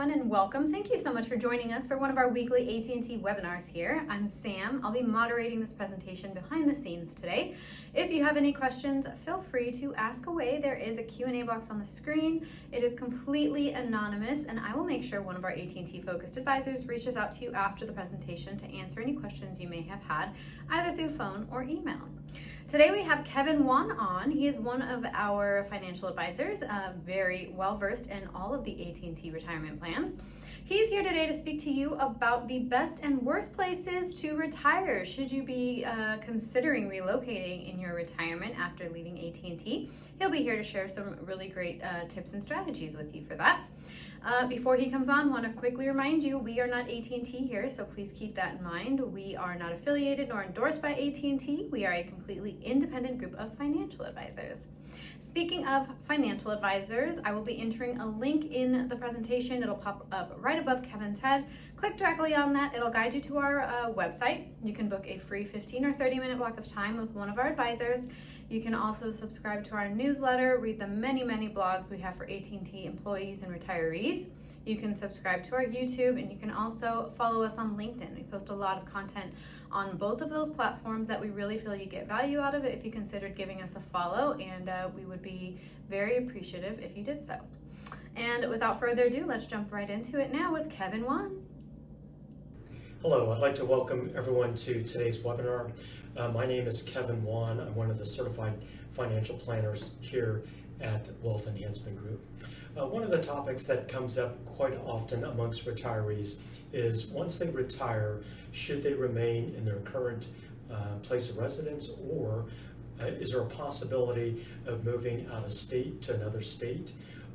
everyone, and welcome. Thank you so much for joining us for one of our weekly AT&T webinars here. I'm Sam. I'll be moderating this presentation behind the scenes today. If you have any questions, feel free to ask away. There is a Q&A box on the screen. It is completely anonymous, and I will make sure one of our AT&T focused advisors reaches out to you after the presentation to answer any questions you may have had, either through phone or email. Today we have Kevin Wan on. He is one of our financial advisors, very well versed in all of the AT&T retirement plans. He's here today to speak to you about the best and worst places to retire should you be considering relocating in your retirement after leaving AT&T. He'll be here to share some really great tips and strategies with you for that. Before he comes on, I want to quickly remind you, we are not AT&T here, so please keep that in mind. We are not affiliated nor endorsed by AT&T. We are a completely independent group of financial advisors. Speaking of financial advisors, I will be entering a link in the presentation. It'll pop up right above Kevin's head. Click directly on that. It'll guide you to our website. You can book a free 15 or 30-minute block of time with one of our advisors. You can also subscribe to our newsletter, read the many blogs we have for AT&T employees and retirees. You can subscribe to our YouTube, and you can also follow us on LinkedIn. We post a lot of content on both of those platforms that we really feel you get value out of it if you considered giving us a follow, and we would be very appreciative if you did so. And without further ado, let's jump right into it now with Kevin Wan. Hello, I'd like to welcome everyone to today's webinar. My name is Kevin Wan. I'm one of the certified financial planners here at Wealth Enhancement Group. One of the topics that comes up quite often amongst retirees is once they retire, should they remain in their current place of residence, or is there a possibility of moving out of state to another state,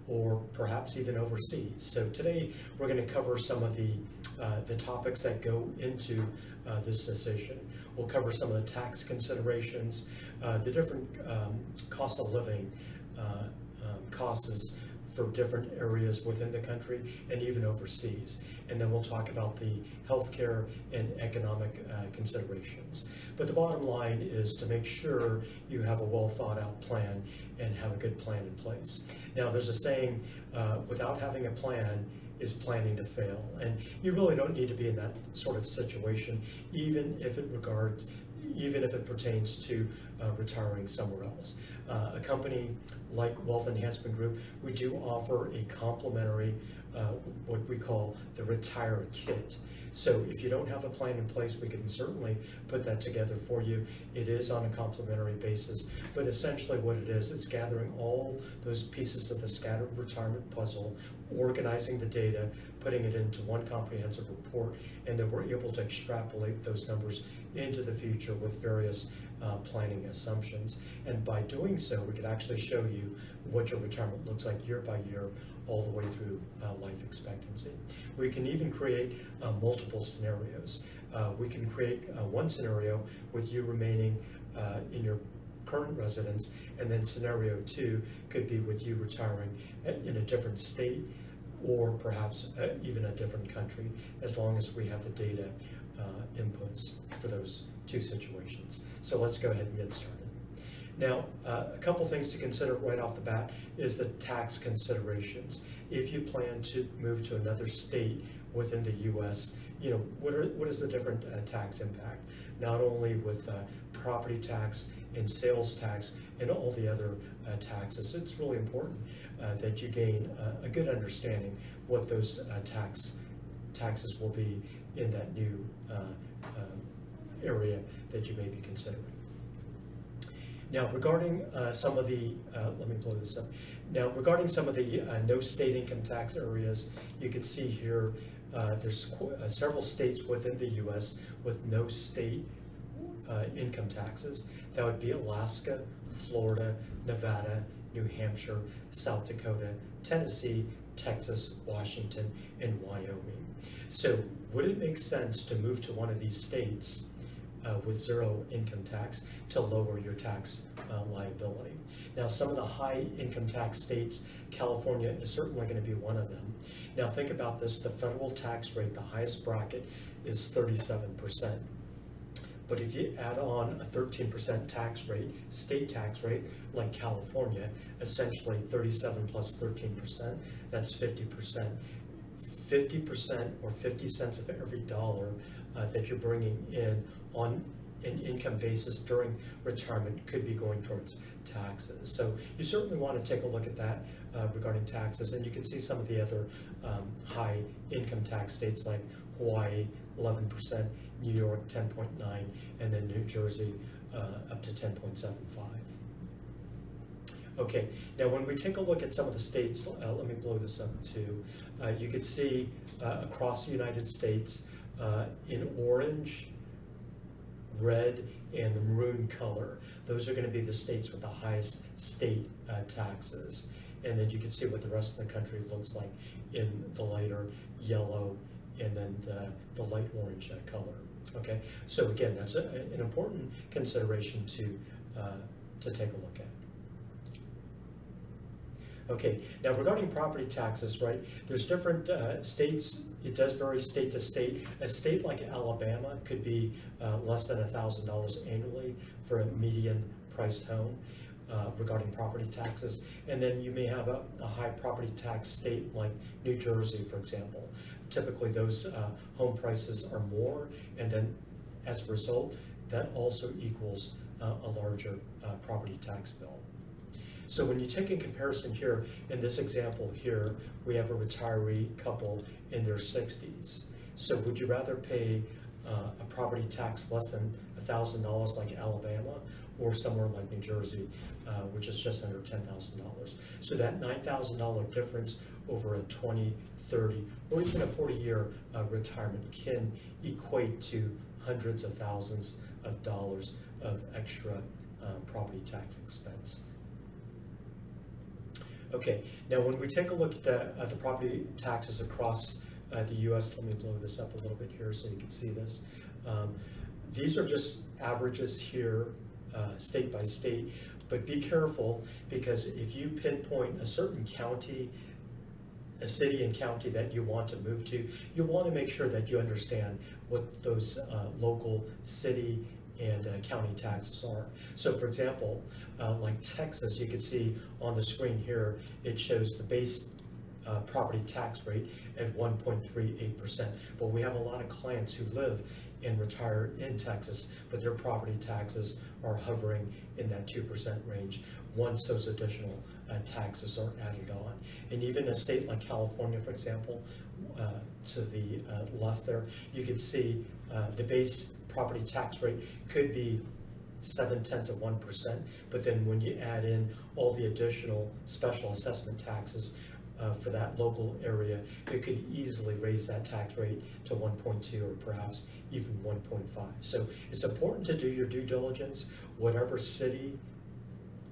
or perhaps even overseas? So today we're going to cover some of the topics that go into this decision. We'll cover some of the tax considerations, the different cost of living costs for different areas within the country and even overseas. And then we'll talk about the healthcare and economic considerations. But the bottom line is to make sure you have a well thought out plan and have a good plan in place. Now, there's a saying, without having a plan is planning to fail. And you really don't need to be in that sort of situation, even if it pertains to retiring somewhere else. A company like Wealth Enhancement Group, we do offer a complimentary, what we call the Retire Kit. So if you don't have a plan in place, we can certainly put that together for you. It is on a complimentary basis, but essentially what it is, it's gathering all those pieces of the scattered retirement puzzle, organizing the data, putting it into one comprehensive report, and then we're able to extrapolate those numbers into the future with various planning assumptions. And by doing so, we could actually show you what your retirement looks like year by year, all the way through life expectancy. We can even create multiple scenarios. We can create one scenario with you remaining in your current residence, and then scenario 2 could be with you retiring in a different state, or perhaps even a different country, as long as we have the data inputs for those two situations. So let's go ahead and get started. Now, a couple things to consider right off the bat is the tax considerations. If you plan to move to another state within the U.S., what is the different tax impact? Not only with property tax and sales tax and all the other taxes, it's really important that you gain a good understanding what those taxes will be in that new area that you may be considering. Now, regarding some of the, let me blow this up. Now, regarding some of the no state income tax areas, you can see here there's several states within the U.S. with no state income taxes. That would be Alaska, Florida, Nevada, New Hampshire, South Dakota, Tennessee, Texas, Washington, and Wyoming. So would it make sense to move to one of these states with zero income tax to lower your tax liability? Now, some of the high income tax states, California is certainly going to be one of them. Now, think about this. The federal tax rate, the highest bracket, is 37%. But if you add on a 13% tax rate, state tax rate, like California, essentially 37 plus 13%, that's 50%. 50% or 50 cents of every dollar that you're bringing in on an income basis during retirement could be going towards taxes. So you certainly want to take a look at that regarding taxes, and you can see some of the other high income tax states like Hawaii, 11%, New York, 10.9, and then New Jersey up to 10.75. Okay, now when we take a look at some of the states, let me blow this up too. You can see across the United States in orange, red, and the maroon color, those are going to be the states with the highest state taxes. And then you can see what the rest of the country looks like in the lighter yellow and then the light orange color. Okay, so again, that's an important consideration to take a look at. Okay, now regarding property taxes, right, there's different states. It does vary state to state. A state like Alabama could be less than $1,000 annually for a median priced home regarding property taxes. And then you may have a high property tax state like New Jersey, for example. Typically those home prices are more, and then as a result, that also equals a larger property tax bill. So when you take in comparison here, in this example here, we have a retiree couple in their 60s. So would you rather pay a property tax less than $1,000 like Alabama, or somewhere like New Jersey, which is just under $10,000? So that $9,000 difference over a 20, 30, or even a 40-year retirement can equate to hundreds of thousands of dollars of extra property tax expense. Okay, now when we take a look at the property taxes across the U.S., let me blow this up a little bit here so you can see this. These are just averages here, state by state, but be careful, because if you pinpoint a certain county, a city and county that you want to move to, you want to make sure that you understand what those local city and county taxes are. So for example, like Texas, you can see on the screen here, it shows the base property tax rate at 1.38%. But we have a lot of clients who live and retire in Texas, but their property taxes are hovering in that 2% range once those additional taxes are added on. And even a state like California, for example, to the left there, you can see the base property tax rate could be 0.7%, but then when you add in all the additional special assessment taxes for that local area, it could easily raise that tax rate to 1.2 or perhaps even 1.5. So it's important to do your due diligence, whatever city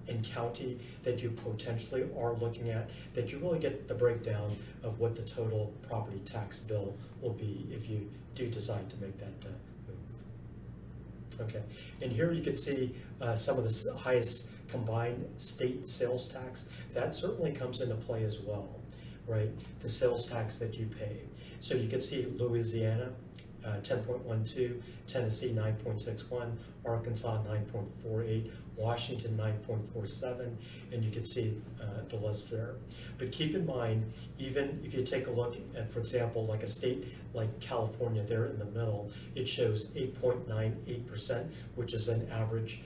and county that you potentially are looking at, that you really get the breakdown of what the total property tax bill will be if you do decide to make that move. Okay, and here you can see some of the highest combined state sales tax. That certainly comes into play as well, right? The sales tax that you pay. So you can see Louisiana, 10.12, Tennessee 9.61, Arkansas 9.48, Washington 9.47, and you can see the list there. But keep in mind, even if you take a look at, for example, like a state like California there in the middle, it shows 8.98%, which is an average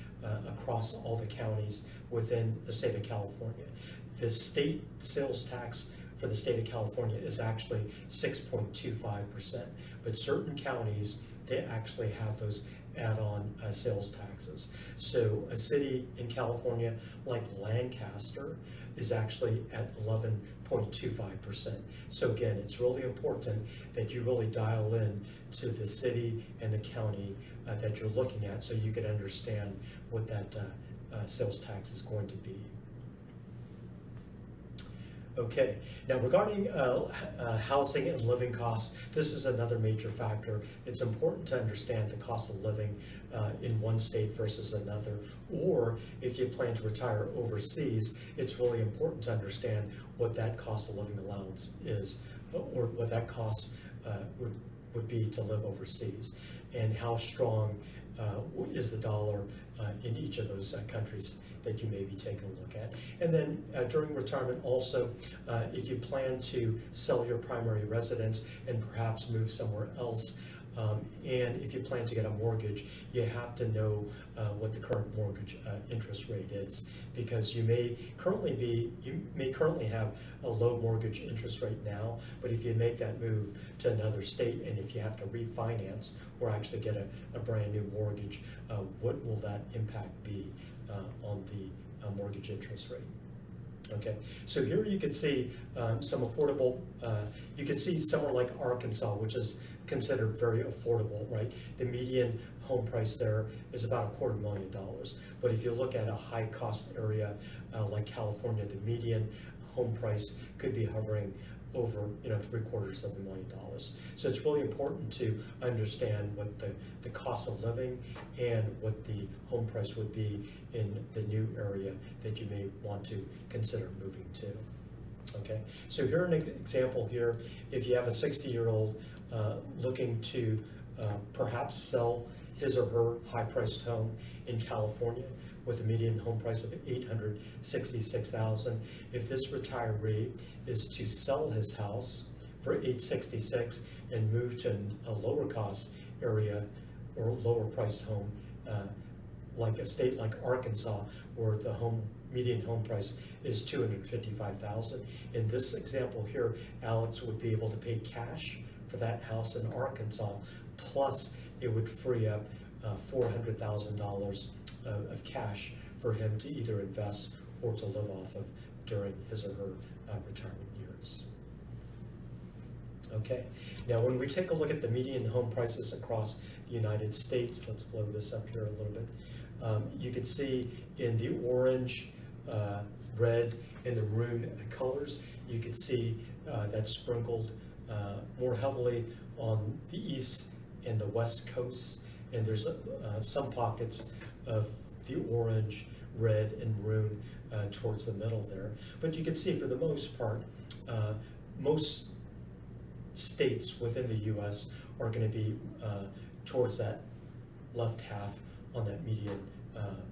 across all the counties within the state of California. The state sales tax for the state of California is actually 6.25%, but certain counties, they actually have those add-on sales taxes. So a city in California like Lancaster is actually at 11.25%. So again, it's really important that you really dial in to the city and the county that you're looking at, so you can understand what that sales tax is going to be. Okay, now regarding housing and living costs, this is another major factor. It's important to understand the cost of living in one state versus another, or if you plan to retire overseas, it's really important to understand what that cost of living allowance is, or what that cost would be to live overseas, and how strong is the dollar in each of those countries that you may be taking a look at. And then during retirement also, if you plan to sell your primary residence and perhaps move somewhere else, and if you plan to get a mortgage, you have to know what the current mortgage interest rate is, because you may currently have a low mortgage interest rate now, but if you make that move to another state and if you have to refinance or actually get a brand new mortgage, what will that impact be on the mortgage interest rate? Okay, so here you can see some affordable, you can see somewhere like Arkansas, which is considered very affordable, right? The median home price there is about $250,000. But if you look at a high cost area like California, the median home price could be hovering over $750,000. So it's really important to understand what the cost of living and what the home price would be in the new area that you may want to consider moving to. Okay, so here's an example here. If you have a 60-year-old looking to perhaps sell his or her high-priced home in California with a median home price of $866,000, if this retiree is to sell his house for $866,000 and move to a lower cost area or lower priced home, like a state like Arkansas, where the median home price is $255,000. In this example here, Alex would be able to pay cash for that house in Arkansas, plus it would free up $400,000 of cash for him to either invest or to live off of during his or her retirement years. Okay, now when we take a look at the median home prices across the United States, let's blow this up here a little bit. You can see in the orange, red, and the maroon colors, you can see that's sprinkled more heavily on the east and the west coasts, and there's some pockets of the orange, red, and maroon towards the middle there. But you can see for the most part, most states within the U.S. are going to be towards that left half on that median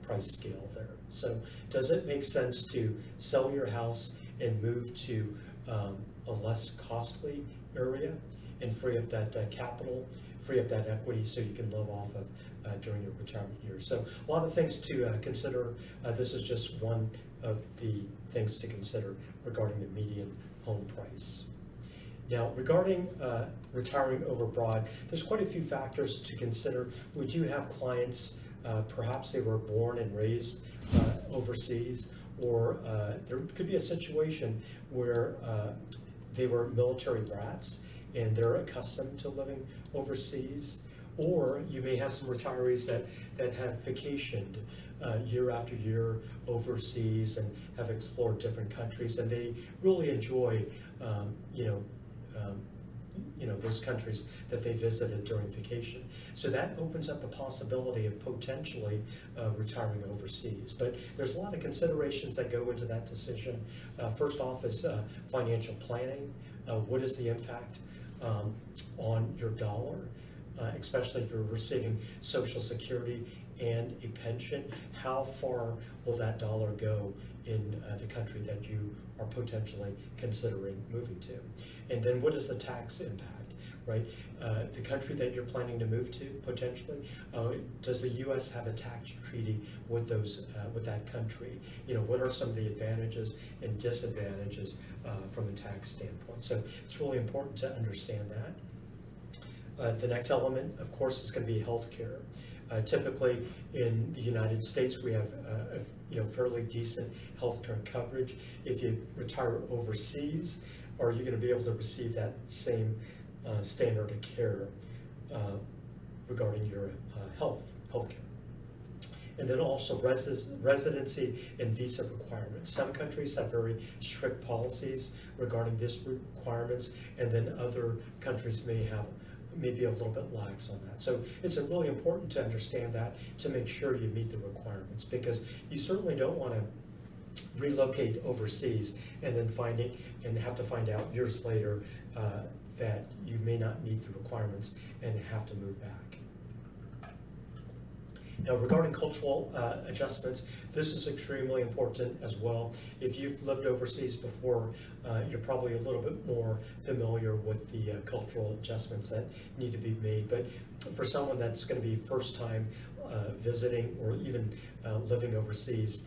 price scale there. So does it make sense to sell your house and move to a less costly area and free up that capital, free up that equity so you can live off of during your retirement years? So a lot of things to consider. This is just one of the things to consider regarding the median home price. Now, regarding retiring overbroad, there's quite a few factors to consider. We do have clients, perhaps they were born and raised overseas, or there could be a situation where they were military brats and they're accustomed to living overseas. Or you may have some retirees that have vacationed year after year overseas and have explored different countries, and they really enjoy those countries that they visited during vacation. So that opens up the possibility of potentially retiring overseas. But there's a lot of considerations that go into that decision. First off is financial planning. What is the impact on your dollar, especially if you're receiving Social Security and a pension? How far will that dollar go in the country that you are potentially considering moving to? And then what is the tax impact, right? The country that you're planning to move to potentially, does the U.S. have a tax treaty with with that country? What are some of the advantages and disadvantages from a tax standpoint? So it's really important to understand that. The next element, of course, is going to be healthcare. Typically, in the United States, we have fairly decent healthcare coverage. If you retire overseas, are you going to be able to receive that same standard of care regarding your healthcare? And then also residency and visa requirements. Some countries have very strict policies regarding these requirements, and then other countries may be a little bit lax on that. So it's really important to understand that to make sure you meet the requirements, because you certainly don't want to relocate overseas and then have to find out years later that you may not meet the requirements and have to move back. Now, regarding cultural adjustments, this is extremely important as well. If you've lived overseas before, you're probably a little bit more familiar with the cultural adjustments that need to be made. But for someone that's going to be first time visiting or even living overseas,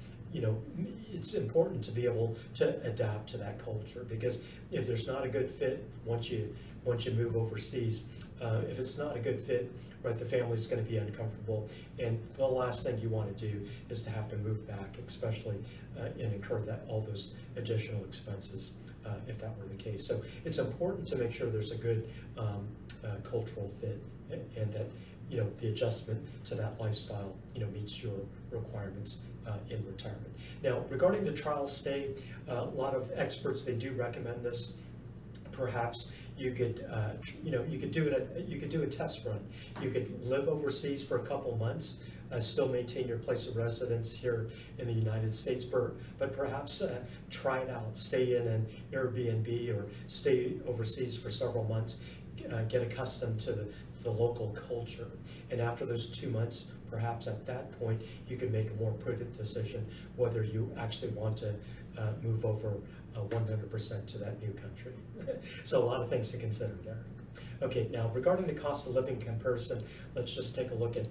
it's important to be able to adapt to that culture, because if there's not a good fit once you move overseas, if it's not a good fit, right, the family's going to be uncomfortable, and the last thing you want to do is to have to move back, especially and incur all those additional expenses if that were the case. So it's important to make sure there's a good cultural fit, and that the adjustment to that lifestyle meets your requirements in retirement. Now, regarding the trial stay, a lot of experts, they do recommend this. Perhaps you could you could do a test run. You could live overseas for a couple months, still maintain your place of residence here in the United States, but perhaps try it out. Stay in an Airbnb or stay overseas for several months. Get accustomed to the local culture, and after those 2 months, perhaps at that point, you can make a more prudent decision whether you actually want to move over 100% to that new country. So a lot of things to consider there. Okay, now regarding the cost of living comparison, let's just take a look at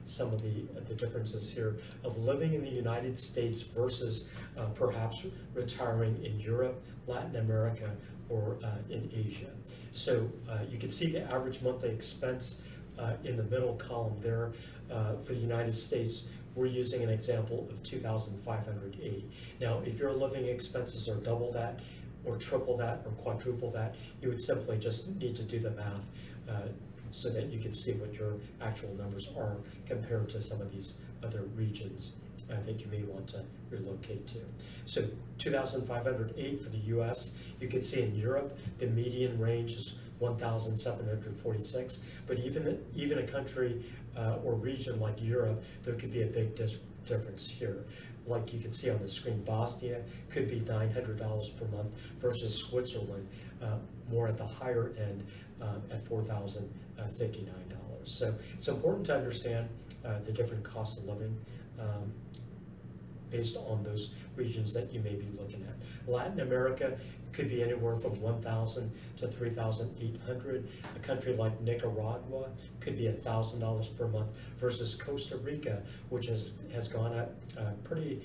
some of the differences here of living in the United States versus perhaps retiring in Europe, Latin America, or in Asia. So you can see the average monthly expense in the middle column there. For the United States, we're using an example of $2,580. Now, if your living expenses are double that, or triple that, or quadruple that, you would simply just need to do the math so that you can see what your actual numbers are compared to some of these other regions that you may want to relocate to. So 2,508 for the US. You can see in Europe, the median range is 1,746, but even a country or region like Europe, there could be a big difference here. Like you can see on the screen, Bosnia could be $900 per month versus Switzerland, more at the higher end at $4,059. So it's important to understand the different costs of living based on those regions that you may be looking at. Latin America could be anywhere from $1,000 to $3,800. A country like Nicaragua could be $1,000 per month versus Costa Rica, which has gone up pretty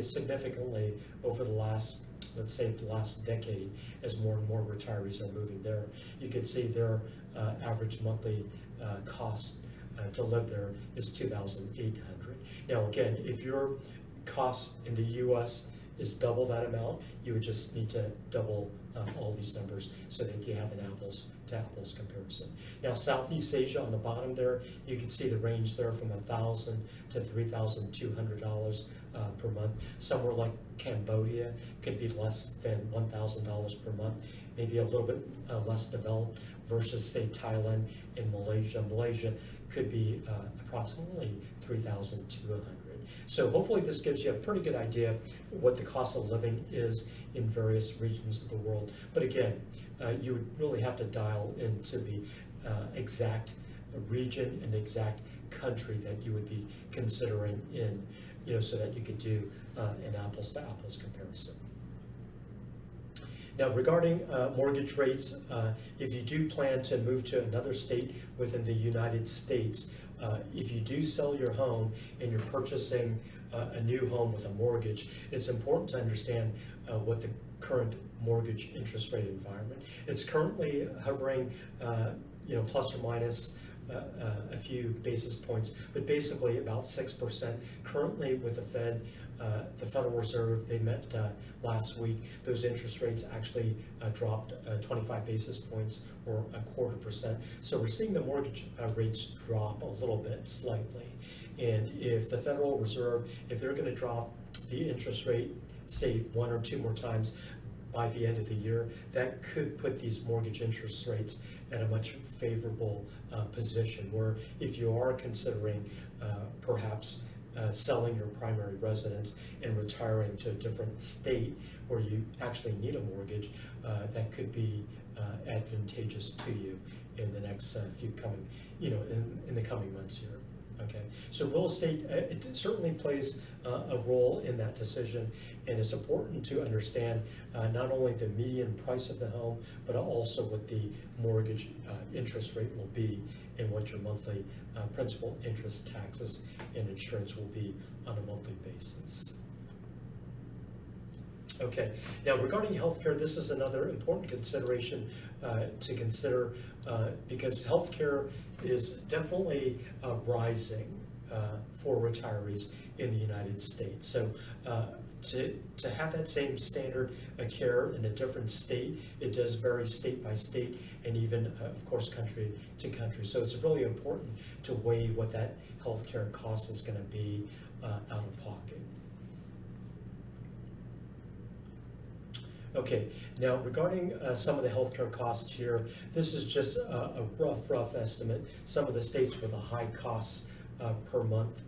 significantly over the last, let's say, the last decade, as more and more retirees are moving there. You can see their average monthly cost to live there is $2,800. Now, again, if your cost in the U.S. is double that amount, you would just need to double all these numbers so that you have an apples to apples comparison. Now, Southeast Asia on the bottom there, you can see the range there from $1,000 to $3,200 per month. Somewhere like Cambodia could be less than $1,000 per month, maybe a little bit less developed versus, say, Thailand and Malaysia. Malaysia could be approximately $3,200. So hopefully this gives you a pretty good idea what the cost of living is in various regions of the world. But again, you would really have to dial into the exact region and exact country that you would be considering in, so that you could do an apples to apples comparison. Now, regarding mortgage rates, if you do plan to move to another state within the United States, if you do sell your home and you're purchasing a new home with a mortgage, it's important to understand what the current mortgage interest rate environment. It's currently hovering, plus or minus a few basis points, but basically about 6%. Currently with the Federal Reserve, they met last week. Those interest rates actually dropped 25 basis points, or 0.25%. So we're seeing the mortgage rates drop a little bit, slightly. And if the Federal Reserve, if they're going to drop the interest rate, say 1 or 2 more times by the end of the year, that could put these mortgage interest rates at a much favorable position, where if you are considering perhaps selling your primary residence and retiring to a different state where you actually need a mortgage, that could be advantageous to you in the next few coming, in the coming months here. Okay, so real estate, it certainly plays a role in that decision, and it's important to understand not only the median price of the home, but also what the mortgage interest rate will be and what your monthly principal, interest, taxes, and insurance will be on a monthly basis. Okay, now regarding healthcare, this is another important consideration to consider because healthcare is definitely rising for retirees in the United States. So to have that same standard of care in a different state, it does vary state by state and even, of course, country to country. So it's really important to weigh what that healthcare cost is going to be out of pocket. Okay, now regarding some of the healthcare costs here, this is just a rough estimate. Some of the states with a high costs per month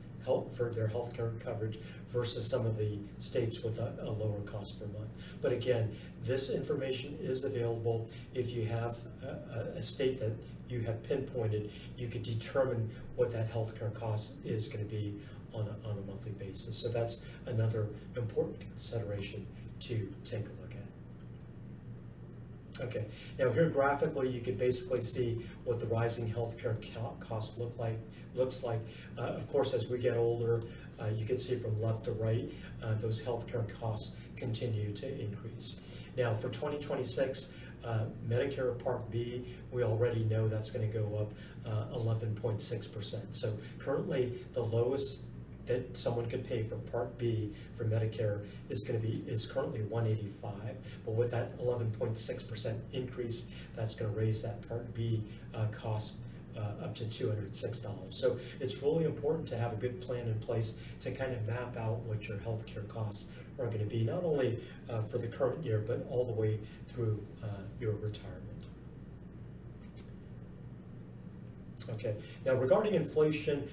for their healthcare coverage versus some of the states with a lower cost per month. But again, this information is available. If you have a state that you have pinpointed, you could determine what that healthcare cost is going to be on a monthly basis. So that's another important consideration to take a look at. Okay, now here graphically you can basically see what the rising healthcare costs looks like. Of course, as we get older, you can see from left to right, those healthcare costs continue to increase. Now for 2026, Medicare Part B, we already know that's going to go up 11.6%. So currently the lowest that someone could pay for Part B for Medicare is currently $185, but with that 11.6% increase, that's going to raise that Part B cost up to $206. So it's really important to have a good plan in place to kind of map out what your healthcare costs are going to be, not only for the current year, but all the way through your retirement. Okay, now regarding inflation,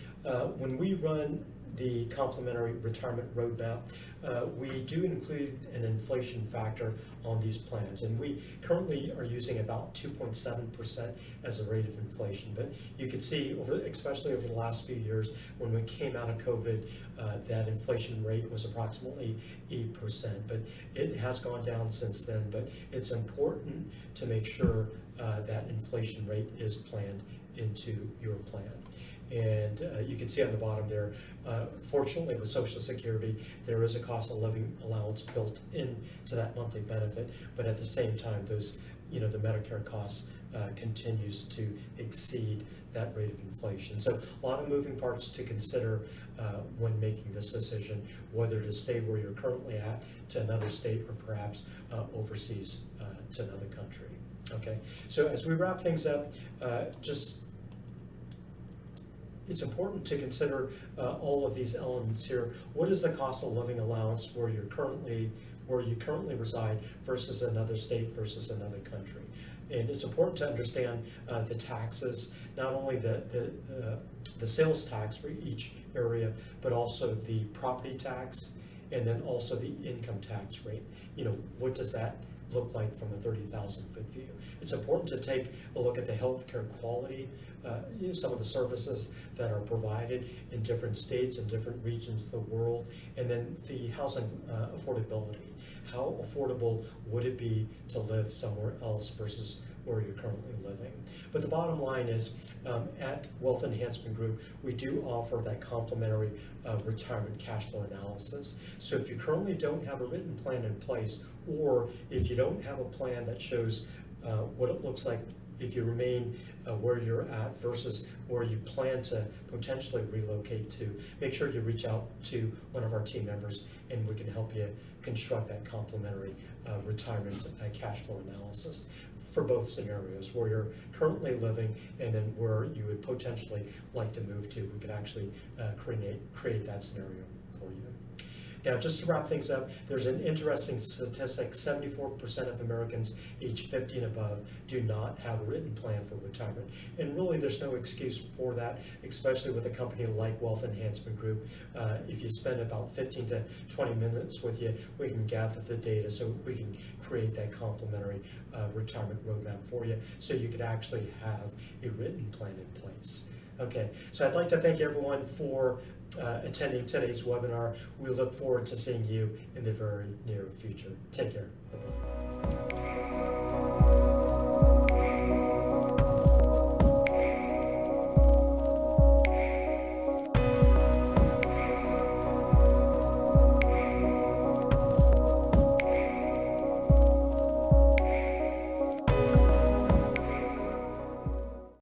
when we run the complementary retirement roadmap, we do include an inflation factor on these plans, and we currently are using about 2.7% as a rate of inflation. But you can see, especially over the last few years, when we came out of COVID, that inflation rate was approximately 8%, but it has gone down since then. But it's important to make sure that inflation rate is planned into your plan. And you can see on the bottom there, fortunately with Social Security, there is a cost of living allowance built into that monthly benefit, but at the same time, those, the Medicare costs continues to exceed that rate of inflation. So a lot of moving parts to consider when making this decision, whether to stay where you're currently at to another state or perhaps overseas to another country. Okay, so as we wrap things up, it's important to consider all of these elements here. What is the cost of living allowance where you currently reside versus another state versus another country? And it's important to understand the taxes, not only the sales tax for each area, but also the property tax, and then also the income tax rate. What does that look like from a 30,000-foot view? It's important to take a look at the healthcare quality, some of the services that are provided in different states and different regions of the world, and then the housing affordability. How affordable would it be to live somewhere else versus where you're currently living? But the bottom line is, at Wealth Enhancement Group, we do offer that complimentary retirement cash flow analysis. So if you currently don't have a written plan in place, or if you don't have a plan that shows what it looks like if you remain where you're at versus where you plan to potentially relocate to, make sure you reach out to one of our team members and we can help you construct that complimentary retirement cash flow analysis for both scenarios, where you're currently living and then where you would potentially like to move to. We could actually create that scenario for you. Now, just to wrap things up, there's an interesting statistic: 74% of Americans aged 50 and above do not have a written plan for retirement. And really, there's no excuse for that, especially with a company like Wealth Enhancement Group. If you spend about 15 to 20 minutes with you, we can gather the data so we can create that complimentary retirement roadmap for you, so you could actually have a written plan in place. Okay, so I'd like to thank everyone for attending today's webinar. We look forward to seeing you in the very near future. Take care. Bye-bye.